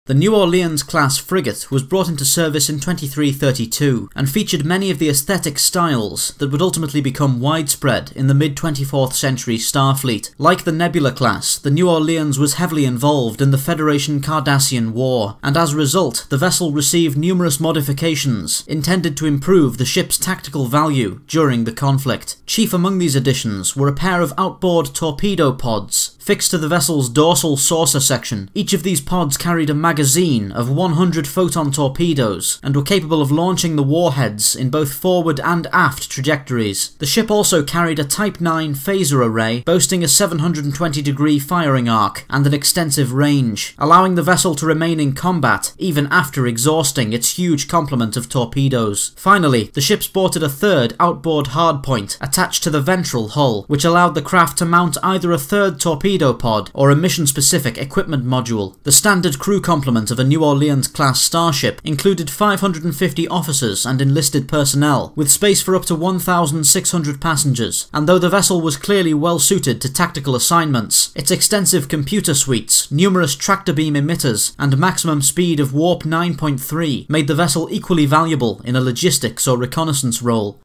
The New Orleans-class frigate was brought into service in 2332 and featured many of the aesthetic styles that would ultimately become widespread in the mid-24th century Starfleet. Like the Nebula class, the New Orleans was heavily involved in the Federation Cardassian War, and as a result, the vessel received numerous modifications intended to improve the ship's tactical value during the conflict. Chief among these additions were a pair of outboard torpedo pods fixed to the vessel's dorsal saucer section. Each of these pods carried a magazine of 100 photon torpedoes and were capable of launching the warheads in both forward and aft trajectories. The ship also carried a Type 9 phaser array boasting a 720-degree firing arc and an extensive range, allowing the vessel to remain in combat even after exhausting its huge complement of torpedoes. Finally, the ship sported a third outboard hardpoint attached to the ventral hull, which allowed the craft to mount either a third torpedo pod or a mission-specific equipment module. The standard crew complement of a New Orleans-class starship included 550 officers and enlisted personnel, with space for up to 1,600 passengers, and though the vessel was clearly well suited to tactical assignments, its extensive computer suites, numerous tractor beam emitters, and maximum speed of warp 9.3 made the vessel equally valuable in a logistics or reconnaissance role.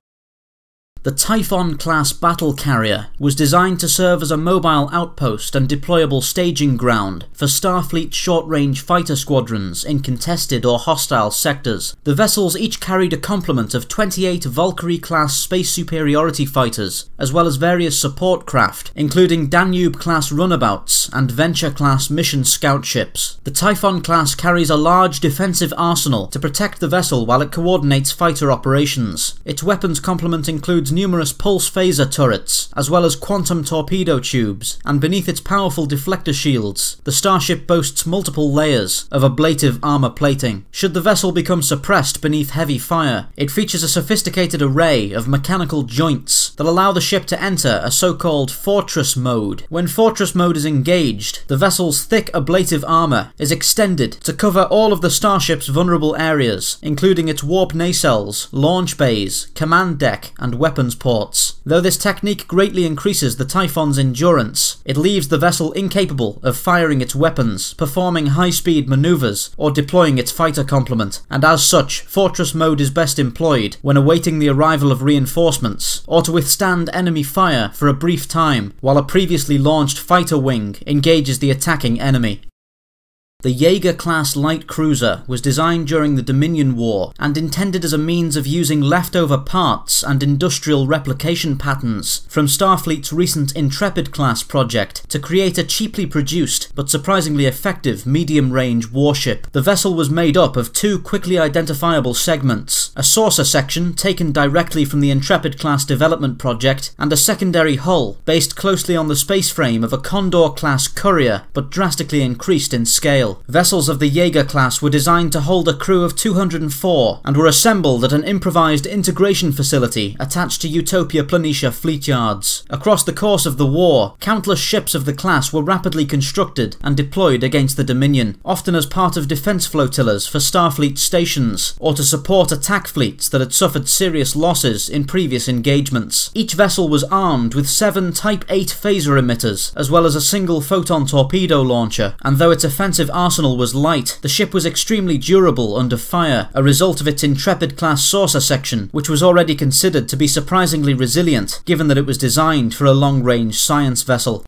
The Typhon-class battle carrier was designed to serve as a mobile outpost and deployable staging ground for Starfleet short-range fighter squadrons in contested or hostile sectors. The vessels each carried a complement of 28 Valkyrie-class space superiority fighters, as well as various support craft, including Danube-class runabouts and Venture-class mission scout ships. The Typhon-class carries a large defensive arsenal to protect the vessel while it coordinates fighter operations. Its weapons complement includes numerous pulse phaser turrets, as well as quantum torpedo tubes, and beneath its powerful deflector shields, the starship boasts multiple layers of ablative armor plating. Should the vessel become suppressed beneath heavy fire, it features a sophisticated array of mechanical joints that allow the ship to enter a so-called fortress mode. When fortress mode is engaged, the vessel's thick ablative armor is extended to cover all of the starship's vulnerable areas, including its warp nacelles, launch bays, command deck, and weapons ports. Though this technique greatly increases the Typhon's endurance, it leaves the vessel incapable of firing its weapons, performing high-speed maneuvers, or deploying its fighter complement, and as such, fortress mode is best employed when awaiting the arrival of reinforcements, or to withstand enemy fire for a brief time while a previously launched fighter wing engages the attacking enemy. The Jaeger-class light cruiser was designed during the Dominion War and intended as a means of using leftover parts and industrial replication patterns from Starfleet's recent Intrepid-class project to create a cheaply produced but surprisingly effective medium-range warship. The vessel was made up of two quickly identifiable segments, a saucer section taken directly from the Intrepid-class development project, and a secondary hull based closely on the space frame of a Condor-class Courier but drastically increased in scale. Vessels of the Jaeger class were designed to hold a crew of 204 and were assembled at an improvised integration facility attached to Utopia Planitia fleet yards. Across the course of the war, countless ships of the class were rapidly constructed and deployed against the Dominion, often as part of defense flotillas for Starfleet stations or to support attack fleets that had suffered serious losses in previous engagements. Each vessel was armed with 7 Type 8 phaser emitters, as well as a single photon torpedo launcher, and though its offensive arsenal was light, the ship was extremely durable under fire, a result of its Intrepid-class saucer section, which was already considered to be surprisingly resilient, given that it was designed for a long-range science vessel.